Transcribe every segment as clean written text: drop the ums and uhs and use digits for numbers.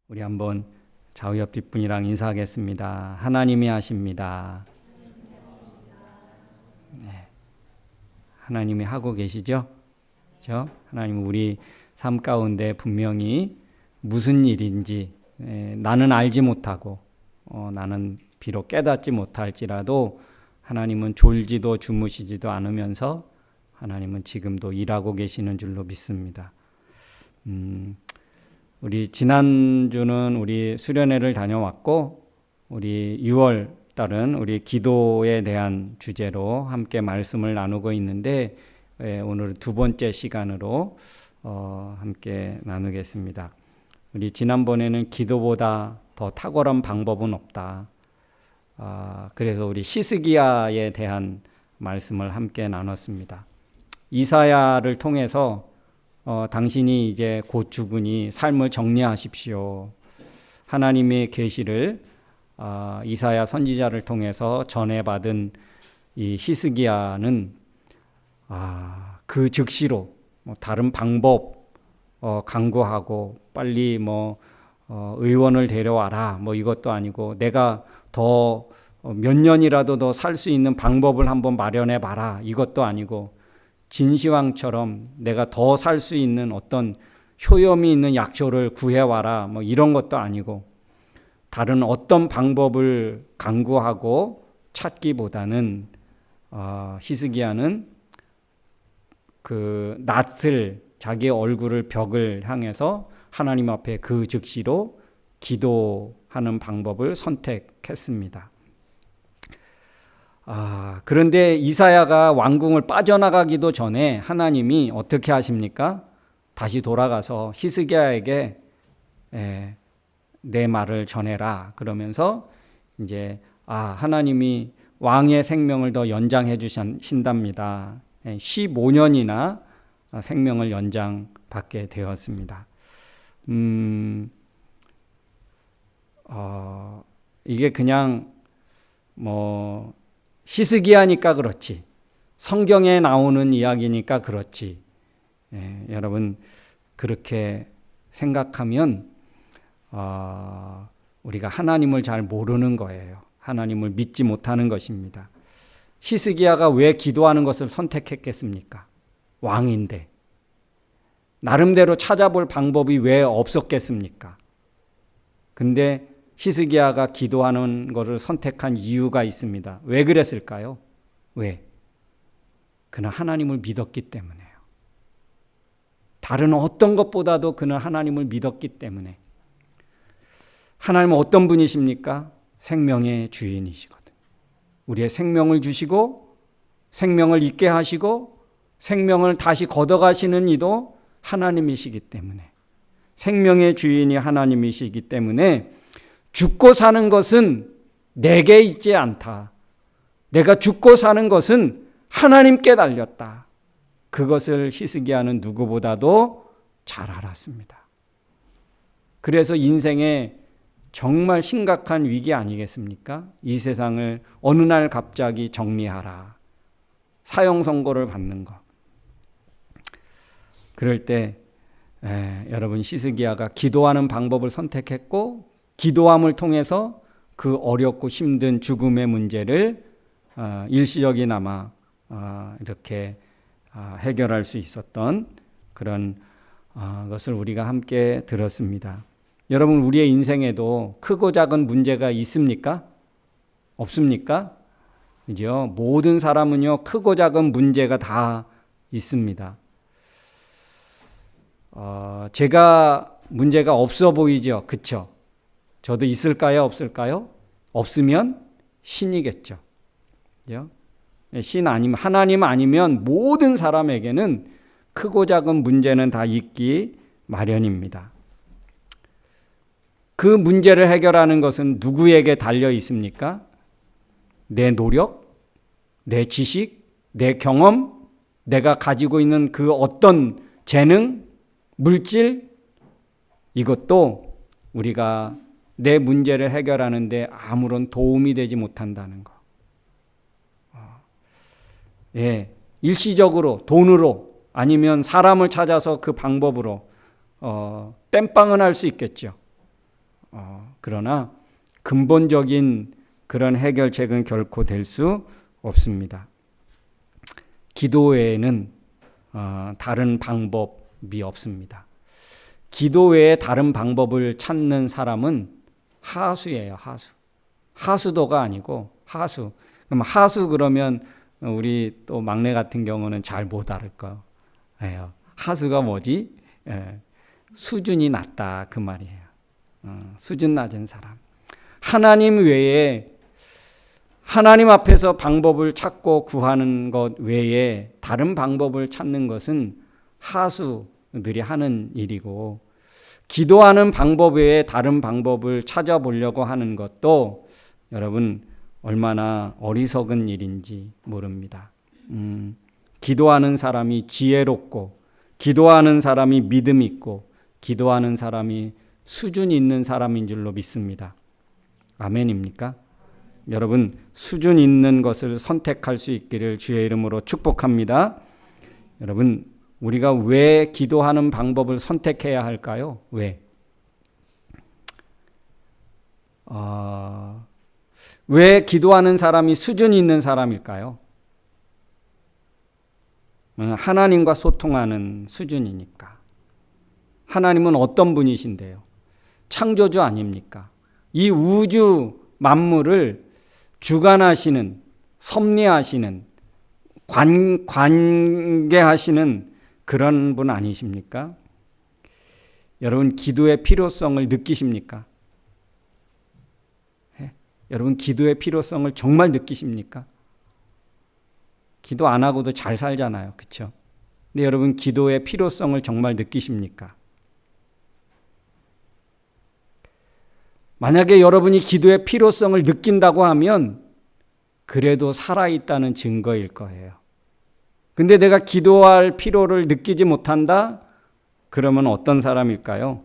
우리 한번 좌우 옆 뒷분이랑 인사하겠습니다. 하나님이 하십니다. 네. 하나님이 하고 계시죠? 그렇죠? 하나님은 우리 삶 가운데 분명히 무슨 일인지 나는 알지 못하고 나는 비록 깨닫지 못할지라도 하나님은 졸지도 주무시지도 않으면서 하나님은 지금도 일하고 계시는 줄로 믿습니다. 우리 지난주는 우리 수련회를 다녀왔고 우리 6월 달은 우리 기도에 대한 주제로 함께 말씀을 나누고 있는데 오늘 두 번째 시간으로 함께 나누겠습니다. 우리 지난번에는 기도보다 더 탁월한 방법은 없다. 그래서 우리 히스기야에 대한 말씀을 함께 나눴습니다. 이사야를 통해서 당신이 이제 곧 죽으니 삶을 정리하십시오. 하나님의 계시를 이사야 선지자를 통해서 전해받은 이 히스기야는 그 즉시로 다른 방법 강구하고 빨리 의원을 데려와라 이것도 아니고 내가 더 몇 년이라도 더 살 수 있는 방법을 한번 마련해 봐라 이것도 아니고 진시황처럼 내가 더 살 수 있는 어떤 효염이 있는 약초를 구해와라 이런 것도 아니고 다른 어떤 방법을 강구하고 찾기보다는 히스기야는 그 낫을 자기의 얼굴을 벽을 향해서 하나님 앞에 그 즉시로 기도하는 방법을 선택했습니다. 그런데 이사야가 왕궁을 빠져나가기도 전에 하나님이 어떻게 하십니까? 다시 돌아가서 히스기야에게 내 말을 전해라. 그러면서 이제 하나님이 왕의 생명을 더 연장해 주신답니다. 15년이나 생명을 연장받게 되었습니다. 이게 그냥 히스기야니까 그렇지, 성경에 나오는 이야기니까 그렇지. 여러분 그렇게 생각하면 우리가 하나님을 잘 모르는 거예요. 하나님을 믿지 못하는 것입니다. 히스기야가 왜 기도하는 것을 선택했겠습니까? 왕인데. 나름대로 찾아볼 방법이 왜 없었겠습니까? 근데 히스기야가 기도하는 것을 선택한 이유가 있습니다. 왜 그랬을까요? 왜? 그는 하나님을 믿었기 때문에요. 다른 어떤 것보다도 그는 하나님을 믿었기 때문에. 하나님은 어떤 분이십니까? 생명의 주인이시거든. 우리의 생명을 주시고 생명을 있게 하시고 생명을 다시 걷어가시는 이도 하나님이시기 때문에, 생명의 주인이 하나님이시기 때문에 죽고 사는 것은 내게 있지 않다. 내가 죽고 사는 것은 하나님께 달렸다. 그것을 히스기야는 누구보다도 잘 알았습니다. 그래서 인생에 정말 심각한 위기 아니겠습니까? 이 세상을 어느 날 갑자기 정리하라. 사형 선고를 받는 것. 그럴 때 여러분 히스기야가 기도하는 방법을 선택했고 기도함을 통해서 그 어렵고 힘든 죽음의 문제를 일시적이나마 이렇게 해결할 수 있었던 그런 것을 우리가 함께 들었습니다. 여러분 우리의 인생에도 크고 작은 문제가 있습니까? 없습니까? 그죠? 모든 사람은요 크고 작은 문제가 다 있습니다. 제가 문제가 없어 보이죠? 그쵸? 저도 있을까요? 없을까요? 없으면 신이겠죠. 신 아니면, 하나님 아니면 모든 사람에게는 크고 작은 문제는 다 있기 마련입니다. 그 문제를 해결하는 것은 누구에게 달려 있습니까? 내 노력, 내 지식, 내 경험, 내가 가지고 있는 그 어떤 재능, 물질, 이것도 우리가 내 문제를 해결하는데 아무런 도움이 되지 못한다는 거. 일시적으로 돈으로 아니면 사람을 찾아서 그 방법으로 땜빵은 할 수 있겠죠. 그러나 근본적인 그런 해결책은 결코 될 수 없습니다. 기도 외에는 다른 방법이 없습니다. 기도 외에 다른 방법을 찾는 사람은 하수예요. 하수도가 아니고 하수. 그럼 하수 그러면 우리 또 막내 같은 경우는 잘 못 알을 거예요. 하수가 뭐지? 수준이 낮다 그 말이에요. 수준 낮은 사람. 하나님 외에 하나님 앞에서 방법을 찾고 구하는 것 외에 다른 방법을 찾는 것은 하수들이 하는 일이고, 기도하는 방법 외에 다른 방법을 찾아보려고 하는 것도 여러분 얼마나 어리석은 일인지 모릅니다. 기도하는 사람이 지혜롭고, 기도하는 사람이 믿음 있고, 기도하는 사람이 수준 있는 사람인 줄로 믿습니다. 아멘입니까? 여러분 수준 있는 것을 선택할 수 있기를 주의 이름으로 축복합니다. 여러분 우리가 왜 기도하는 방법을 선택해야 할까요? 왜? 왜 기도하는 사람이 수준 있는 사람일까요? 하나님과 소통하는 수준이니까. 하나님은 어떤 분이신데요? 창조주 아닙니까? 이 우주 만물을 주관하시는, 섭리하시는, 관계하시는 그런 분 아니십니까? 여러분 기도의 필요성을 느끼십니까? 여러분 기도의 필요성을 정말 느끼십니까? 기도 안 하고도 잘 살잖아요. 그렇죠? 근데 여러분 기도의 필요성을 정말 느끼십니까? 만약에 여러분이 기도의 필요성을 느낀다고 하면 그래도 살아있다는 증거일 거예요. 근데 내가 기도할 필요를 느끼지 못한다? 그러면 어떤 사람일까요?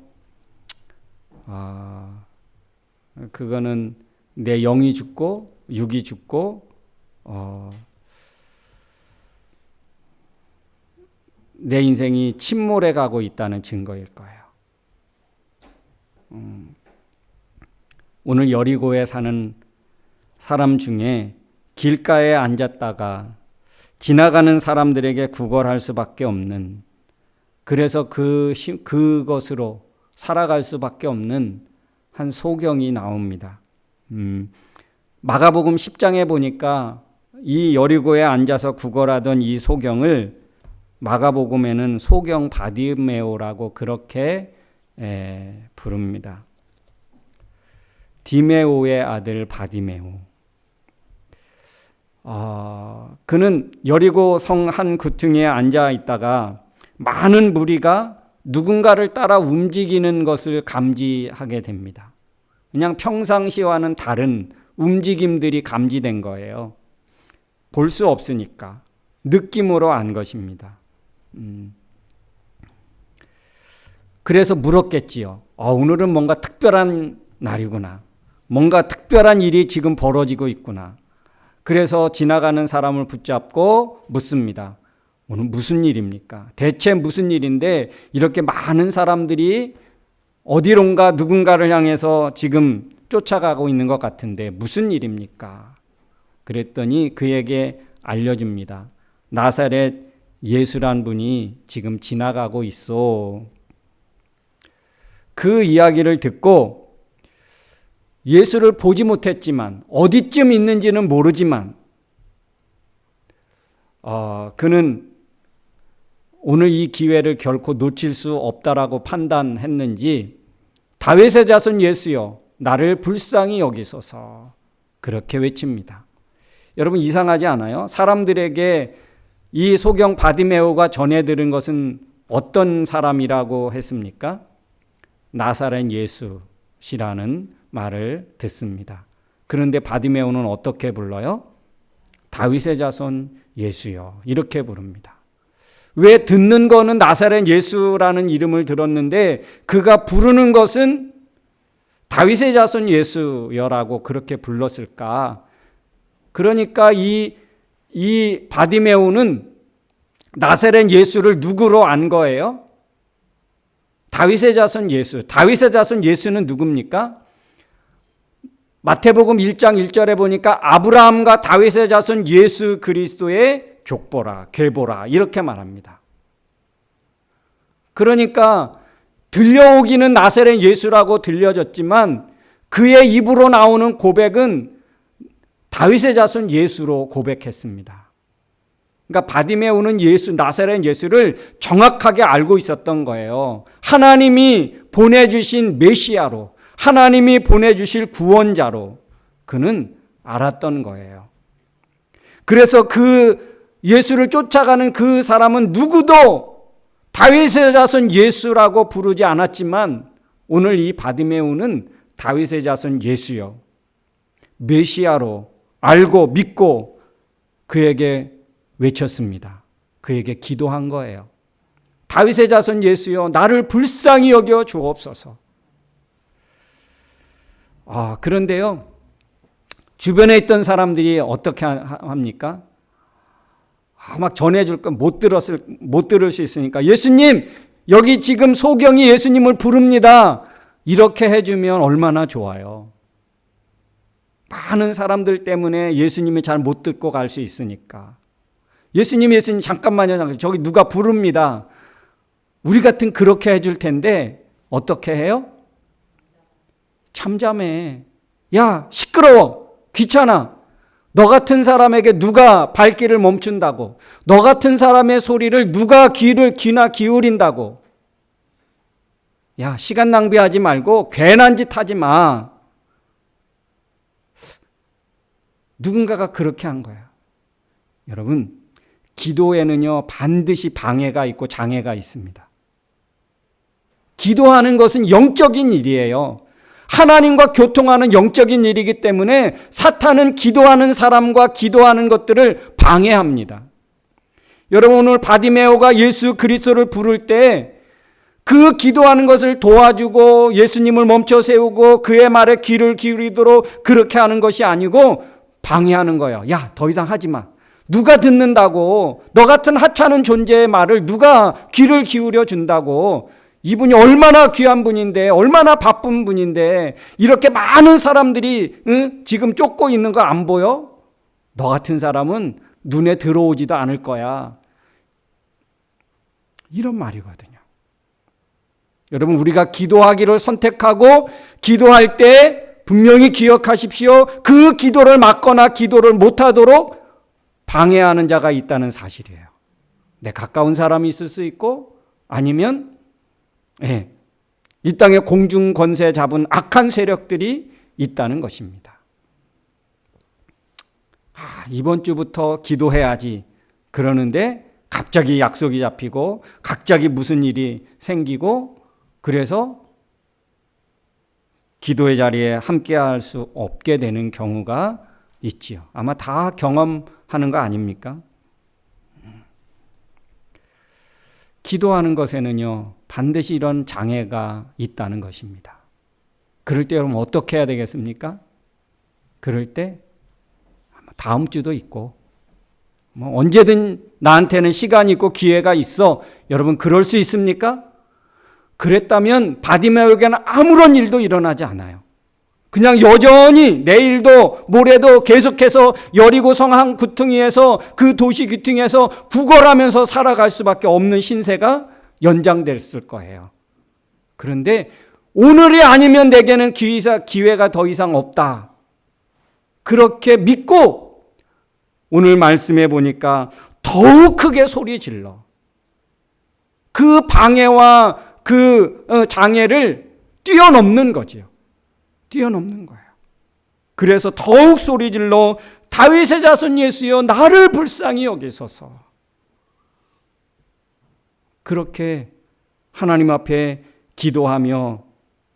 그거는 내 영이 죽고 육이 죽고 내 인생이 침몰해 가고 있다는 증거일 거예요. 오늘 여리고에 사는 사람 중에 길가에 앉았다가 지나가는 사람들에게 구걸할 수밖에 없는, 그래서 그것으로 살아갈 수밖에 없는 한 소경이 나옵니다. 마가복음 10장에 보니까 이 여리고에 앉아서 구걸하던 이 소경을 마가복음에는 소경 바디메오라고 그렇게 부릅니다. 디메오의 아들 바디메오. 그는 여리고 성 한 구퉁이에 앉아 있다가 많은 무리가 누군가를 따라 움직이는 것을 감지하게 됩니다. 그냥 평상시와는 다른 움직임들이 감지된 거예요. 볼 수 없으니까 느낌으로 안 것입니다. 그래서 물었겠지요. 오늘은 뭔가 특별한 날이구나. 뭔가 특별한 일이 지금 벌어지고 있구나. 그래서 지나가는 사람을 붙잡고 묻습니다. 오늘 무슨 일입니까? 대체 무슨 일인데 이렇게 많은 사람들이 어디론가 누군가를 향해서 지금 쫓아가고 있는 것 같은데 무슨 일입니까? 그랬더니 그에게 알려줍니다. 나사렛 예수란 분이 지금 지나가고 있어. 그 이야기를 듣고 예수를 보지 못했지만 어디쯤 있는지는 모르지만 그는 오늘 이 기회를 결코 놓칠 수 없다라고 판단했는지 다윗의 자손 예수여 나를 불쌍히 여기소서 그렇게 외칩니다. 여러분 이상하지 않아요? 사람들에게 이 소경 바디메오가 전해 들은 것은 어떤 사람이라고 했습니까? 나사렛 예수시라는 말을 듣습니다. 그런데 바디메오는 어떻게 불러요? 다윗의 자손 예수여 이렇게 부릅니다. 왜 듣는 거는 나사렛 예수라는 이름을 들었는데 그가 부르는 것은 다윗의 자손 예수여라고 그렇게 불렀을까? 그러니까 이 바디메오는 나사렛 예수를 누구로 안 거예요? 다윗의 자손 예수. 다윗의 자손 예수는 누굽니까? 마태복음 1장 1절에 보니까 아브라함과 다윗의 자손 예수 그리스도의 족보라, 계보라 이렇게 말합니다. 그러니까 들려오기는 나사렛 예수라고 들려졌지만 그의 입으로 나오는 고백은 다윗의 자손 예수로 고백했습니다. 그러니까 바디메오는 예수, 나사렛 예수를 정확하게 알고 있었던 거예요. 하나님이 보내주신 메시아로, 하나님이 보내주실 구원자로 그는 알았던 거예요. 그래서 그 예수를 쫓아가는 그 사람은 누구도 다윗의 자손 예수라고 부르지 않았지만 오늘 이 바디메오는 다윗의 자손 예수요, 메시아로 알고 믿고 그에게 외쳤습니다. 그에게 기도한 거예요. 다윗의 자손 예수여, 나를 불쌍히 여겨 주옵소서. 그런데요, 주변에 있던 사람들이 어떻게 합니까? 막 전해줄 건 못 들을 수 있으니까 예수님, 여기 지금 소경이 예수님을 부릅니다. 이렇게 해주면 얼마나 좋아요. 많은 사람들 때문에 예수님이 잘 못 듣고 갈 수 있으니까. 예수님 잠깐만요. 저기 누가 부릅니다. 우리 같은 그렇게 해줄 텐데 어떻게 해요? 참자매. 야, 시끄러워. 귀찮아. 너 같은 사람에게 누가 발길을 멈춘다고? 너 같은 사람의 소리를 누가 귀나 기울인다고? 야, 시간 낭비하지 말고 괜한 짓 하지 마. 누군가가 그렇게 한 거야. 여러분, 기도에는요 반드시 방해가 있고 장애가 있습니다. 기도하는 것은 영적인 일이에요. 하나님과 교통하는 영적인 일이기 때문에 사탄은 기도하는 사람과 기도하는 것들을 방해합니다. 여러분, 오늘 바디메오가 예수 그리스도를 부를 때 그 기도하는 것을 도와주고 예수님을 멈춰 세우고 그의 말에 귀를 기울이도록 그렇게 하는 것이 아니고 방해하는 거예요. 야, 더 이상 하지 마. 누가 듣는다고? 너 같은 하찮은 존재의 말을 누가 귀를 기울여 준다고? 이분이 얼마나 귀한 분인데, 얼마나 바쁜 분인데 이렇게 많은 사람들이 지금 쫓고 있는 거 안 보여? 너 같은 사람은 눈에 들어오지도 않을 거야. 이런 말이거든요. 여러분, 우리가 기도하기를 선택하고 기도할 때 분명히 기억하십시오. 그 기도를 막거나 기도를 못하도록 방해하는 자가 있다는 사실이에요. 내 가까운 사람이 있을 수 있고 아니면 이 땅에 공중 권세 잡은 악한 세력들이 있다는 것입니다. 이번 주부터 기도해야지 그러는데 갑자기 약속이 잡히고 갑자기 무슨 일이 생기고 그래서 기도의 자리에 함께할 수 없게 되는 경우가 있지요. 아마 다 경험하는 거 아닙니까? 기도하는 것에는요 반드시 이런 장애가 있다는 것입니다. 그럴 때 여러분 어떻게 해야 되겠습니까? 그럴 때 다음 주도 있고 언제든 나한테는 시간이 있고 기회가 있어. 여러분 그럴 수 있습니까? 그랬다면 바디메오에게는 아무런 일도 일어나지 않아요. 그냥 여전히 내일도 모레도 계속해서 여리고 성 한 구퉁이에서 그 도시 귀퉁이에서 구걸하면서 살아갈 수밖에 없는 신세가 연장됐을 거예요. 그런데 오늘이 아니면 내게는 기회가 더 이상 없다. 그렇게 믿고 오늘 말씀해 보니까 더욱 크게 소리 질러. 그 방해와 그 장애를 뛰어넘는 거지요. 뛰어넘는 거예요. 그래서 더욱 소리 질러 다윗의 자손 예수여 나를 불쌍히 여기소서. 그렇게 하나님 앞에 기도하며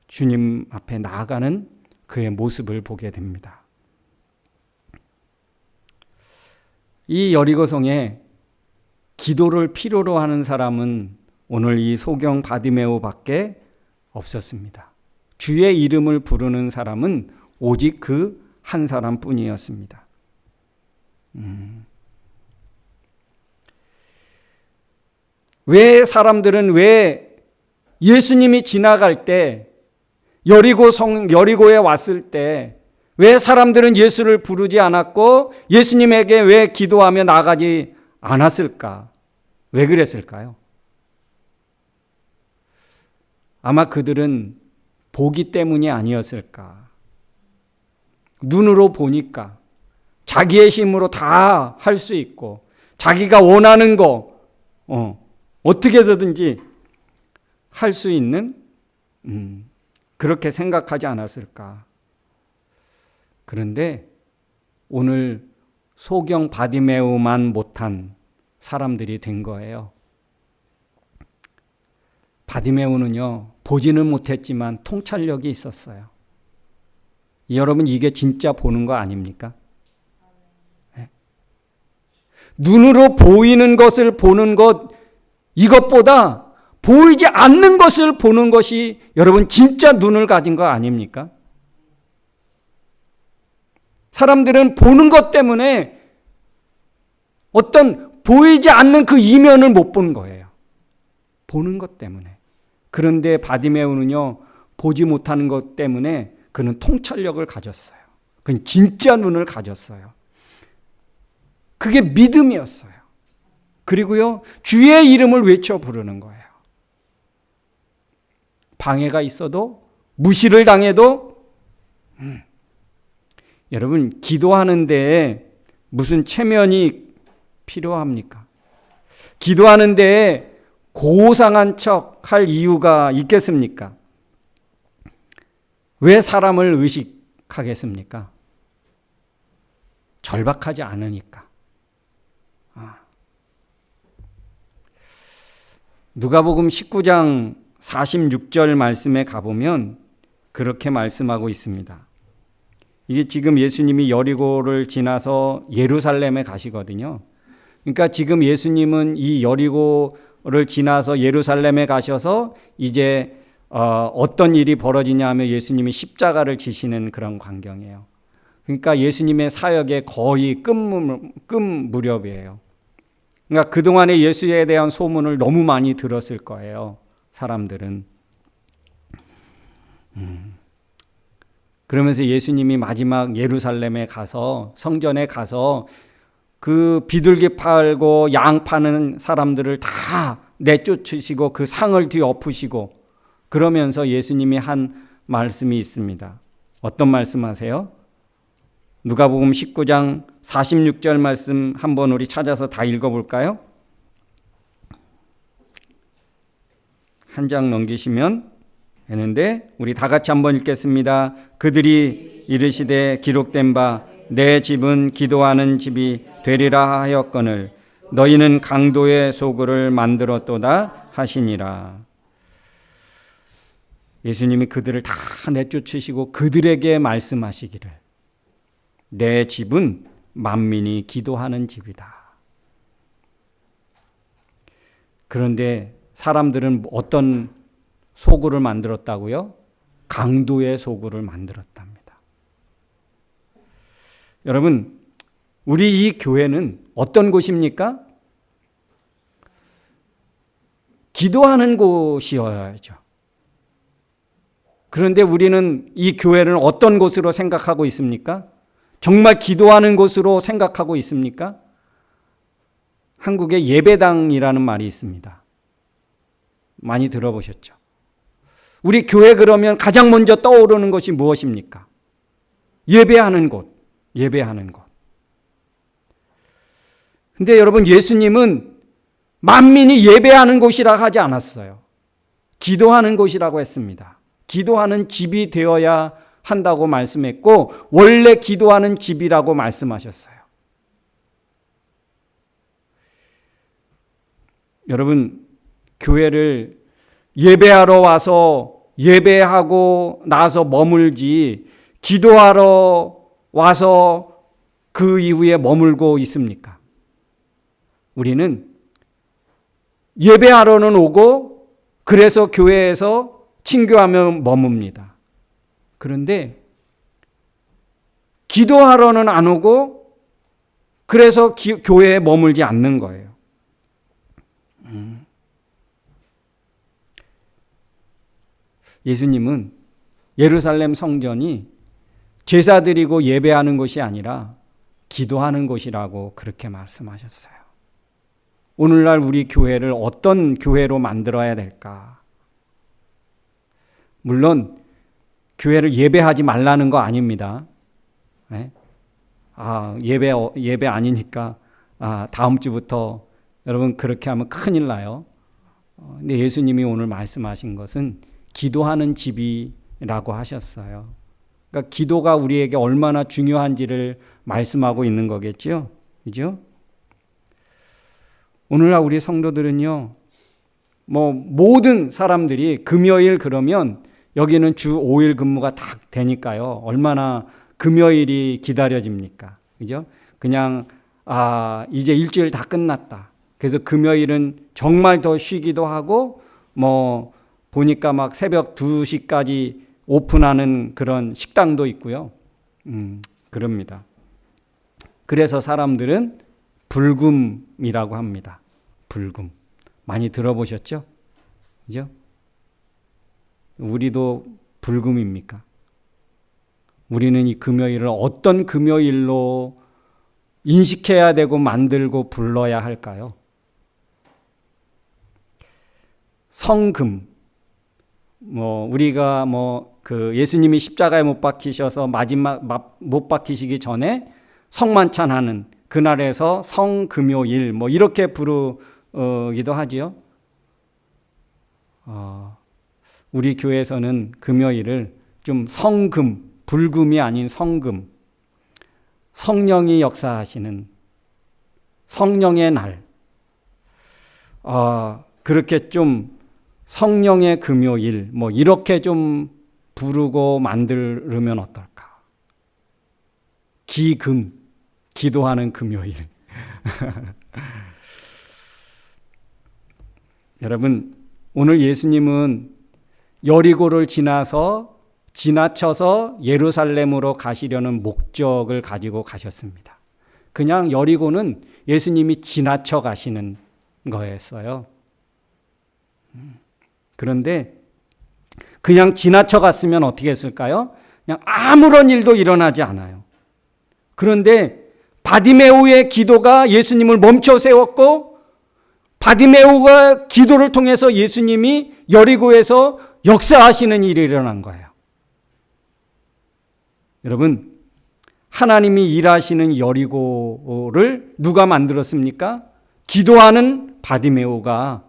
주님 앞에 나아가는 그의 모습을 보게 됩니다. 이 여리고성에 기도를 필요로 하는 사람은 오늘 이 소경 바디메오밖에 없었습니다. 주의 이름을 부르는 사람은 오직 그 한 사람뿐이었습니다. 왜 사람들은 왜 예수님이 지나갈 때 여리고에 왔을 때 왜 사람들은 예수를 부르지 않았고 예수님에게 왜 기도하며 나가지 않았을까? 왜 그랬을까요? 아마 그들은 보기 때문이 아니었을까? 눈으로 보니까 자기의 힘으로 다 할 수 있고 자기가 원하는 거 어떻게든지 할 수 있는 그렇게 생각하지 않았을까? 그런데 오늘 소경 바디메오만 못한 사람들이 된 거예요. 바디메오는요, 보지는 못했지만 통찰력이 있었어요. 여러분, 이게 진짜 보는 거 아닙니까? 네. 눈으로 보이는 것을 보는 것, 이것보다 보이지 않는 것을 보는 것이 여러분 진짜 눈을 가진 거 아닙니까? 사람들은 보는 것 때문에 어떤 보이지 않는 그 이면을 못 본 거예요. 보는 것 때문에. 그런데 바디메오는요, 보지 못하는 것 때문에 그는 통찰력을 가졌어요. 그는 진짜 눈을 가졌어요. 그게 믿음이었어요. 그리고요, 주의 이름을 외쳐 부르는 거예요. 방해가 있어도, 무시를 당해도, 여러분, 기도하는데 무슨 체면이 필요합니까? 기도하는데 고상한 척 할 이유가 있겠습니까? 왜 사람을 의식하겠습니까? 절박하지 않으니까. 누가복음 19장 46절 말씀에 가보면 그렇게 말씀하고 있습니다. 이게 지금 예수님이 여리고를 지나서 예루살렘에 가시거든요. 그러니까 지금 예수님은 이 여리고를 지나서 예루살렘에 가셔서 이제 어떤 일이 벌어지냐 하면 예수님이 십자가를 지시는 그런 광경이에요. 그러니까 예수님의 사역의 거의 끝 무렵이에요. 그러니까 그동안에 예수에 대한 소문을 너무 많이 들었을 거예요. 사람들은. 그러면서 예수님이 마지막 예루살렘에 가서 성전에 가서 그 비둘기 팔고 양 파는 사람들을 다 내쫓으시고 그 상을 뒤엎으시고 그러면서 예수님이 한 말씀이 있습니다. 어떤 말씀하세요? 누가복음 19장 46절 말씀 한번 우리 찾아서 다 읽어볼까요? 한 장 넘기시면 되는데 우리 다 같이 한번 읽겠습니다. 그들이 이르시되 기록된 바 내 집은 기도하는 집이 되리라 하였거늘 너희는 강도의 소굴을 만들었도다 하시니라. 예수님이 그들을 다 내쫓으시고 그들에게 말씀하시기를 내 집은 만민이 기도하는 집이다. 그런데 사람들은 어떤 소굴을 만들었다고요? 강도의 소굴을 만들었답니다. 여러분, 우리 이 교회는 어떤 곳입니까? 기도하는 곳이어야죠. 그런데 우리는 이 교회를 어떤 곳으로 생각하고 있습니까? 정말 기도하는 곳으로 생각하고 있습니까? 한국에 예배당이라는 말이 있습니다. 많이 들어보셨죠? 우리 교회 그러면 가장 먼저 떠오르는 것이 무엇입니까? 예배하는 곳, 예배하는 곳. 근데 여러분, 예수님은 만민이 예배하는 곳이라 하지 않았어요. 기도하는 곳이라고 했습니다. 기도하는 집이 되어야 한다고 말씀했고 원래 기도하는 집이라고 말씀하셨어요. 여러분, 교회를 예배하러 와서 예배하고 나서 머물지 기도하러 와서 그 이후에 머물고 있습니까? 우리는 예배하러는 오고 그래서 교회에서 친교하며 머뭅니다. 그런데 기도하러는 안 오고 그래서 교회에 머물지 않는 거예요. 예수님은 예루살렘 성전이 제사 드리고 예배하는 곳이 아니라 기도하는 곳이라고 그렇게 말씀하셨어요. 오늘날 우리 교회를 어떤 교회로 만들어야 될까? 물론 교회를 예배하지 말라는 거 아닙니다. 네? 예배 아니니까 다음 주부터 여러분 그렇게 하면 큰일 나요. 근데 예수님이 오늘 말씀하신 것은 기도하는 집이라고 하셨어요. 그러니까 기도가 우리에게 얼마나 중요한지를 말씀하고 있는 거겠죠. 그죠? 오늘날 우리 성도들은요, 모든 사람들이 금요일 그러면 여기는 주 5일 근무가 딱 되니까요. 얼마나 금요일이 기다려집니까? 그죠? 그냥, 이제 일주일 다 끝났다. 그래서 금요일은 정말 더 쉬기도 하고, 보니까 막 새벽 2시까지 오픈하는 그런 식당도 있고요. 그럽니다. 그래서 사람들은 불금이라고 합니다. 불금. 많이 들어보셨죠? 그죠? 우리도 불금입니까? 우리는 이 금요일을 어떤 금요일로 인식해야 되고 만들고 불러야 할까요? 성금. 우리가 그 예수님이 십자가에 못 박히셔서 마지막 못 박히시기 전에 성만찬하는 그날에서 성금요일 이렇게 부르기도 하지요. 우리 교회에서는 금요일을 좀 성금, 불금이 아닌 성금, 성령이 역사하시는 성령의 날, 그렇게 좀 성령의 금요일 이렇게 좀 부르고 만들면 어떨까? 기금, 기도하는 금요일. 여러분, 오늘 예수님은 여리고를 지나쳐서 예루살렘으로 가시려는 목적을 가지고 가셨습니다. 그냥 여리고는 예수님이 지나쳐 가시는 거였어요. 그런데 그냥 지나쳐 갔으면 어떻게 했을까요? 그냥 아무런 일도 일어나지 않아요. 그런데 바디메오의 기도가 예수님을 멈춰 세웠고, 바디메오가 기도를 통해서 예수님이 여리고에서 역사하시는 일이 일어난 거예요. 여러분, 하나님이 일하시는 여리고를 누가 만들었습니까? 기도하는 바디메오가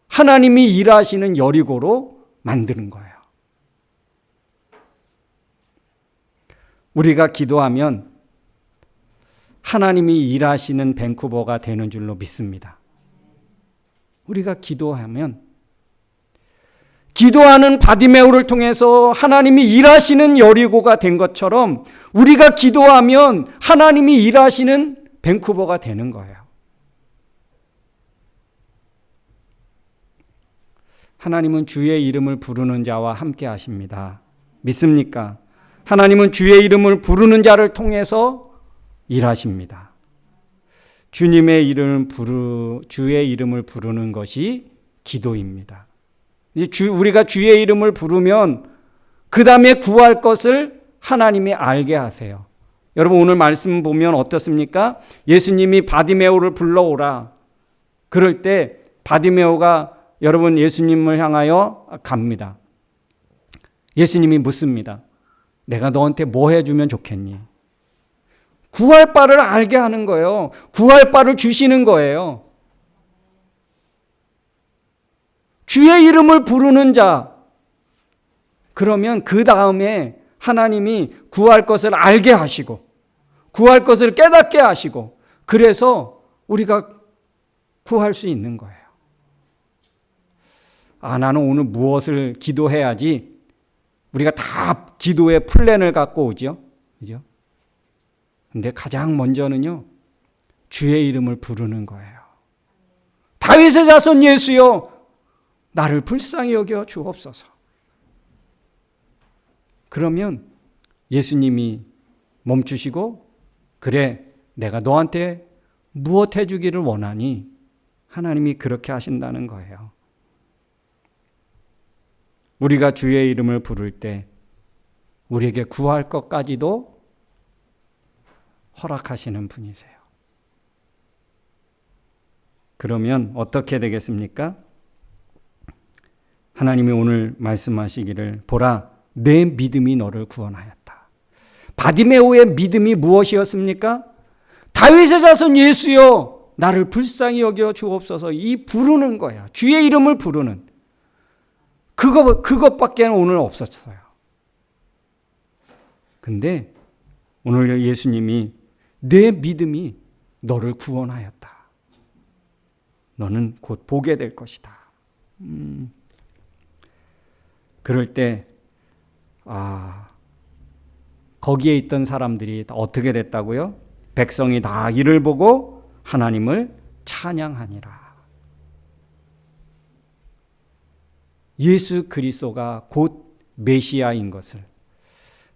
하나님이 일하시는 여리고로 만드는 거예요. 우리가 기도하면 하나님이 일하시는 밴쿠버가 되는 줄로 믿습니다. 우리가 기도하면 기도하는 바디메오를 통해서 하나님이 일하시는 여리고가 된 것처럼 우리가 기도하면 하나님이 일하시는 밴쿠버가 되는 거예요. 하나님은 주의 이름을 부르는 자와 함께 하십니다. 믿습니까? 하나님은 주의 이름을 부르는 자를 통해서 일하십니다. 주의 이름을 부르는 것이 기도입니다. 우리가 주의 이름을 부르면 그 다음에 구할 것을 하나님이 알게 하세요. 여러분, 오늘 말씀 보면 어떻습니까? 예수님이 바디메오를 불러오라. 그럴 때 바디메오가 여러분 예수님을 향하여 갑니다. 예수님이 묻습니다. 내가 너한테 뭐 해주면 좋겠니? 구할 바를 알게 하는 거예요. 구할 바를 주시는 거예요. 주의 이름을 부르는 자. 그러면 그 다음에 하나님이 구할 것을 알게 하시고 구할 것을 깨닫게 하시고 그래서 우리가 구할 수 있는 거예요. 나는 오늘 무엇을 기도해야지. 우리가 다 기도의 플랜을 갖고 오죠. 그죠? 근데 가장 먼저는요, 주의 이름을 부르는 거예요. 다윗의 자손 예수여, 나를 불쌍히 여겨 주옵소서. 그러면 예수님이 멈추시고, 그래, 내가 너한테 무엇 해주기를 원하니? 하나님이 그렇게 하신다는 거예요. 우리가 주의 이름을 부를 때 우리에게 구할 것까지도 허락하시는 분이세요. 그러면 어떻게 되겠습니까? 하나님이 오늘 말씀하시기를 보라 내 믿음이 너를 구원하였다. 바디메오의 믿음이 무엇이었습니까? 다윗의 자손 예수여 나를 불쌍히 여겨 주옵소서 이 부르는 거야. 주의 이름을 부르는 그것밖에 오늘 없었어요. 근데 오늘 예수님이 내 믿음이 너를 구원하였다. 너는 곧 보게 될 것이다. 그럴 때 거기에 있던 사람들이 어떻게 됐다고요? 백성이 다 이를 보고 하나님을 찬양하니라. 예수 그리스도가 곧 메시아인 것을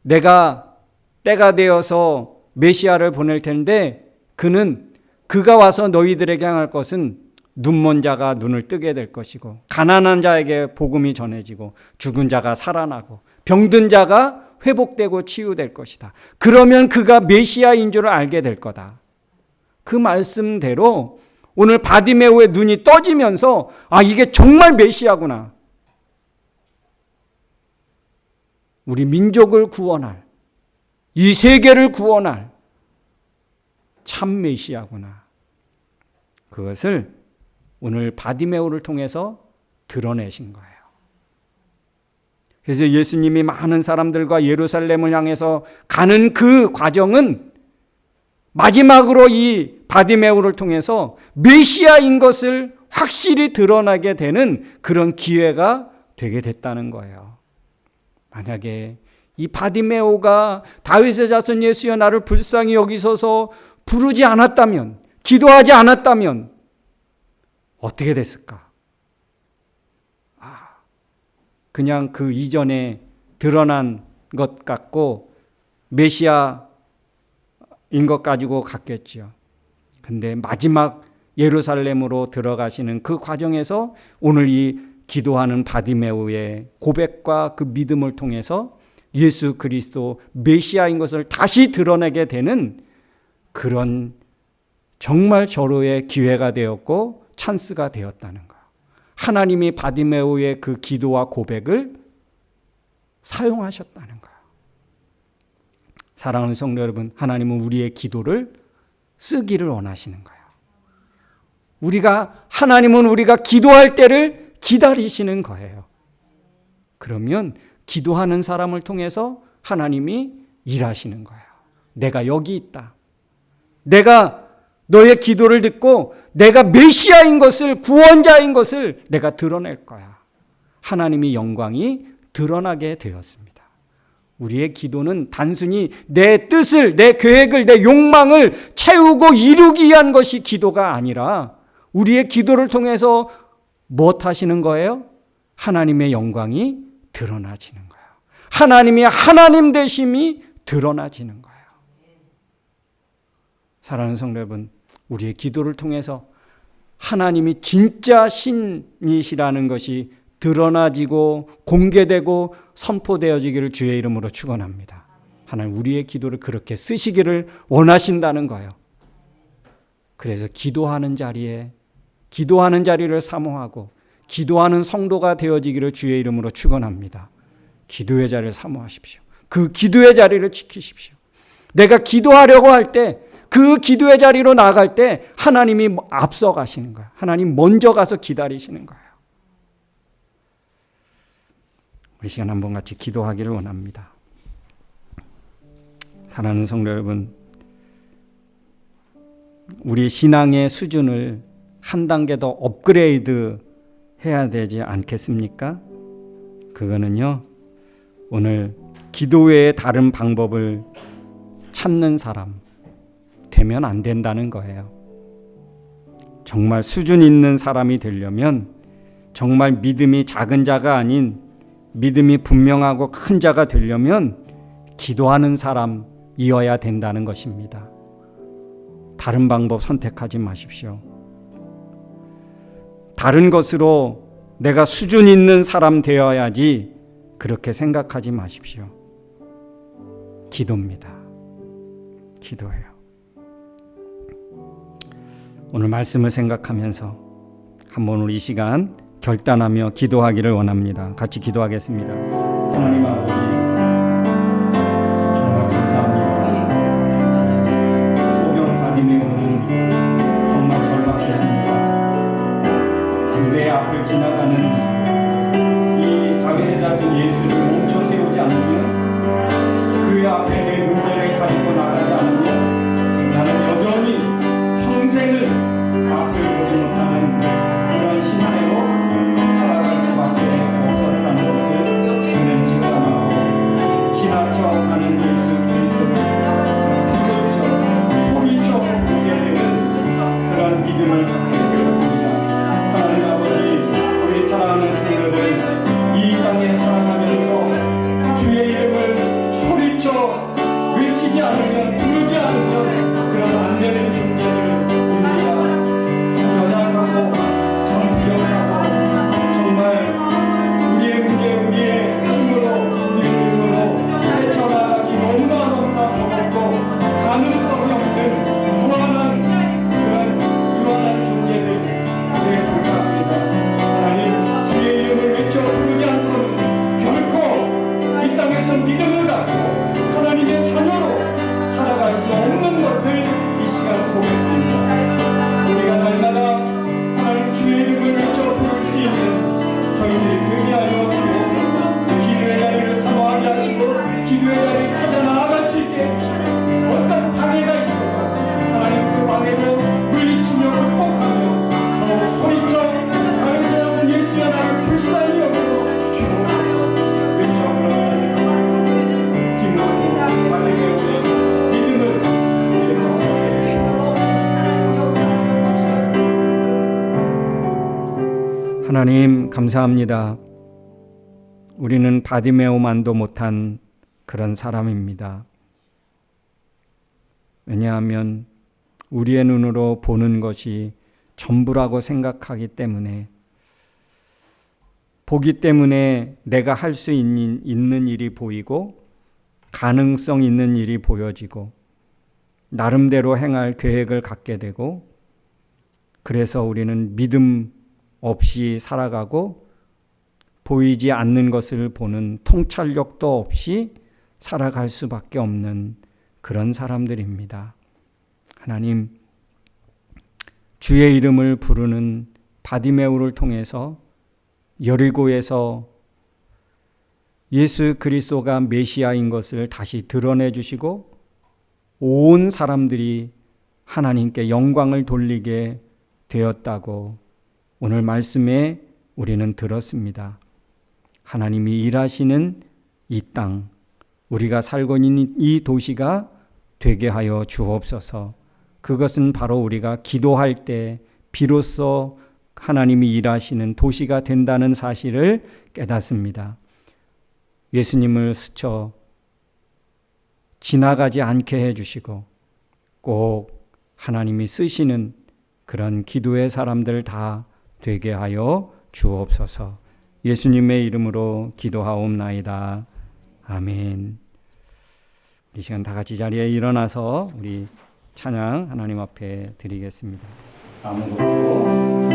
내가 때가 되어서 메시아를 보낼 텐데 그가 와서 너희들에게 향할 것은 눈먼 자가 눈을 뜨게 될 것이고 가난한 자에게 복음이 전해지고 죽은 자가 살아나고 병든 자가 회복되고 치유될 것이다. 그러면 그가 메시아인 줄 알게 될 거다. 그 말씀대로 오늘 바디메오의 눈이 떠지면서 이게 정말 메시아구나. 우리 민족을 구원할 이 세계를 구원할 참 메시아구나. 그것을 오늘 바디메오를 통해서 드러내신 거예요. 그래서 예수님이 많은 사람들과 예루살렘을 향해서 가는 그 과정은 마지막으로 이 바디메오를 통해서 메시아인 것을 확실히 드러나게 되는 그런 기회가 되게 됐다는 거예요. 만약에 이 바디메오가 다윗의 자손 예수여 나를 불쌍히 여기소서 부르지 않았다면, 기도하지 않았다면 어떻게 됐을까? 그냥 그 이전에 드러난 것 같고 메시아인 것 가지고 갔겠죠. 근데 마지막 예루살렘으로 들어가시는 그 과정에서 오늘 이 기도하는 바디메오의 고백과 그 믿음을 통해서 예수 그리스도 메시아인 것을 다시 드러내게 되는 그런 정말 절호의 기회가 되었고 찬스가 되었다는 거예요. 하나님이 바디메오의 그 기도와 고백을 사용하셨다는 거예요. 사랑하는 성도 여러분, 하나님은 우리의 기도를 쓰기를 원하시는 거예요. 하나님은 우리가 기도할 때를 기다리시는 거예요. 그러면 기도하는 사람을 통해서 하나님이 일하시는 거예요. 내가 여기 있다. 내가 너의 기도를 듣고 내가 메시아인 것을, 구원자인 것을 내가 드러낼 거야. 하나님의 영광이 드러나게 되었습니다. 우리의 기도는 단순히 내 뜻을, 내 계획을, 내 욕망을 채우고 이루기 위한 것이 기도가 아니라 우리의 기도를 통해서 무엇 하시는 거예요? 하나님의 영광이 드러나지는 거예요. 하나님이 하나님 되심이 드러나지는 거예요. 사랑하는 성도 여러분, 우리의 기도를 통해서 하나님이 진짜 신이시라는 것이 드러나지고 공개되고 선포되어지기를 주의 이름으로 축원합니다. 하나님 우리의 기도를 그렇게 쓰시기를 원하신다는 거예요. 그래서 기도하는 자리를 사모하고 기도하는 성도가 되어지기를 주의 이름으로 축원합니다. 기도의 자리를 사모하십시오. 그 기도의 자리를 지키십시오. 내가 기도하려고 할 때 그 기도의 자리로 나아갈 때 하나님이 앞서 가시는 거예요. 하나님 먼저 가서 기다리시는 거예요. 우리 시간 한번 같이 기도하기를 원합니다. 사랑하는 성도 여러분, 우리 신앙의 수준을 한 단계 더 업그레이드 해야 되지 않겠습니까? 그거는요, 오늘 기도 외에 다른 방법을 찾는 사람 되면 안 된다는 거예요. 정말 수준 있는 사람이 되려면 정말 믿음이 작은 자가 아닌 믿음이 분명하고 큰 자가 되려면 기도하는 사람이어야 된다는 것입니다. 다른 방법 선택하지 마십시오. 다른 것으로 내가 수준 있는 사람 되어야지 그렇게 생각하지 마십시오. 기도입니다. 기도해요. 오늘 말씀을 생각하면서 한번 우리 이 시간 결단하며 기도하기를 원합니다. 같이 기도하겠습니다. 하나님 아버지, 정말 감사합니다. 소경 바디메오는 정말 절박했습니다. 내 앞을 지나가는 이 다윗의 자손 예수를 멈춰 세우지 않으면, 그 앞에 내 문제를 가지고 나가지 않으면 나는 여전히 평생을 앞을 보지 못하는 그런 신세로 살아갈 수밖에 없었다는 것을 그는 직감하고, 지나쳐가는 예수 그리스도를 부르짖어 소리쳐 부르게 되는 그런 믿음을 갖게 되었습니다. 하나님 아버지, 우리 사랑하는 성도들 이 땅에 살아가면서 주의 이름을 소리쳐 외치지 않으면, 부르지 않으면 그런 안 되는 존재들, 우리가 연약하고 부족하고 정말 우리의 문제, 우리의 힘으로, 우리의 눈으로 헤쳐나가기 너무나 버겁고 가능성이 없는 무한한 그런 유한한 존재들에 불과합니다. 하나님, 주의 이름을 외쳐 부르지 않고는 결코 이 땅에서 믿음을 갖고 하나님의 자녀로 살아갈 수 없는 것을 이 시간 고백합니다. 우리가 날마다 하나님 주의 이름을 외쳐 부를 수 있는 저희들이 되게 하여 주옵소서. 기도의 자리를 사모하게 하시고 기도의 자리를 찾아 나아갈 수 있게 해주시고, 어떤 방해가 있어도 하나님 그 방해를 물리치며 극복하며 더욱 소리쳐 다윗의 자손 예수의 나를 불쌍히 여기고 주옵소서. 외쳐 부르는 기도로 바디메오의 믿음을 우리의 마음에 주옵소서. 하나님 감사합니다. 우리는 바디메오만도 못한 그런 사람입니다. 왜냐하면 우리의 눈으로 보는 것이 전부라고 생각하기 때문에, 보기 때문에 내가 할 수 있는 일이 보이고 가능성 있는 일이 보여지고 나름대로 행할 계획을 갖게 되고, 그래서 우리는 믿음 없이 살아가고 보이지 않는 것을 보는 통찰력도 없이 살아갈 수밖에 없는 그런 사람들입니다. 하나님, 주의 이름을 부르는 바디메오를 통해서 여리고에서 예수 그리스도가 메시아인 것을 다시 드러내 주시고 온 사람들이 하나님께 영광을 돌리게 되었다고 오늘 말씀에 우리는 들었습니다. 하나님이 일하시는 이 땅, 우리가 살고 있는 이 도시가 되게 하여 주옵소서. 그것은 바로 우리가 기도할 때 비로소 하나님이 일하시는 도시가 된다는 사실을 깨닫습니다. 예수님을 스쳐 지나가지 않게 해주시고 꼭 하나님이 쓰시는 그런 기도의 사람들 다 되게 하여 주옵소서. 예수님의 이름으로 기도하옵나이다. 아멘. 이 시간 다 같이 자리에 일어나서 우리 찬양 하나님 앞에 드리겠습니다. 아무것도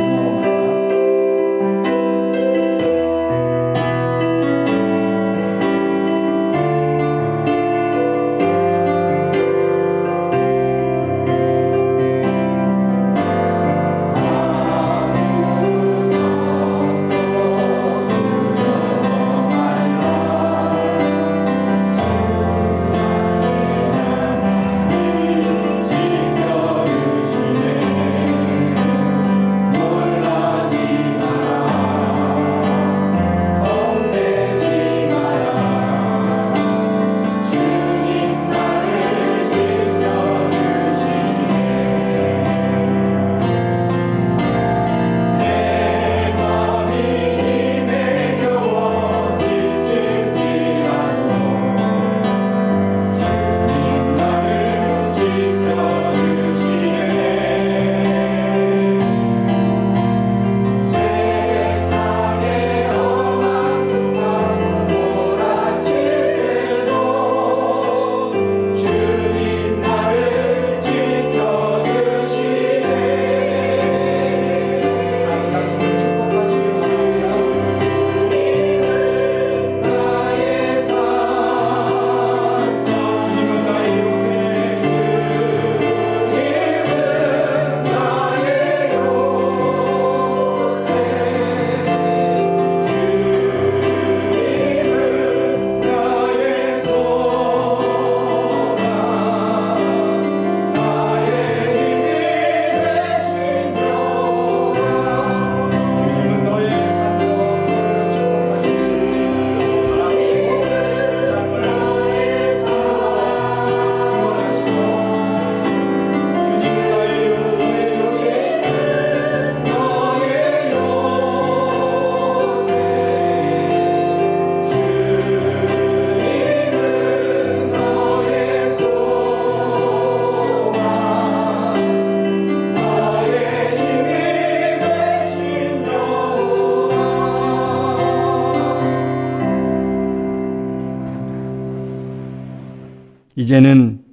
이제는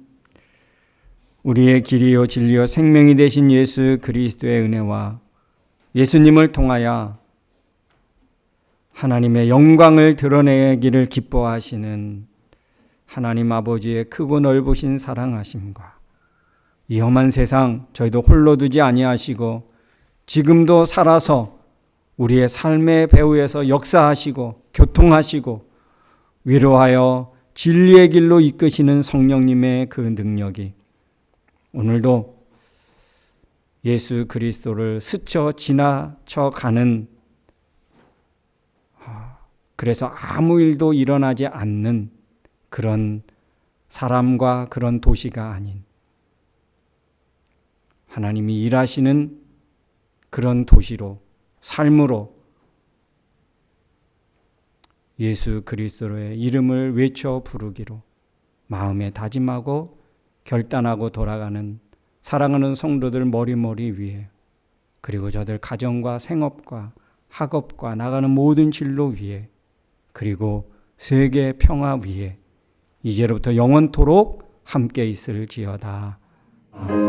우리의 길이요 진리요 생명이 되신 예수 그리스도의 은혜와 예수님을 통하여 하나님의 영광을 드러내기를 기뻐하시는 하나님 아버지의 크고 넓으신 사랑하심과 이 험한 세상 저희도 홀로 두지 아니하시고 지금도 살아서 우리의 삶의 배후에서 역사하시고 교통하시고 위로하여 진리의 길로 이끄시는 성령님의 그 능력이 오늘도 예수 그리스도를 스쳐 지나쳐 가는, 그래서 아무 일도 일어나지 않는 그런 사람과 그런 도시가 아닌 하나님이 일하시는 그런 도시로, 삶으로 예수 그리스도의 이름을 외쳐 부르기로 마음에 다짐하고 결단하고 돌아가는 사랑하는 성도들 머리머리 위에, 그리고 저들 가정과 생업과 학업과 나가는 모든 진로 위에, 그리고 세계 평화 위에 이제로부터 영원토록 함께 있을지어다. 아멘.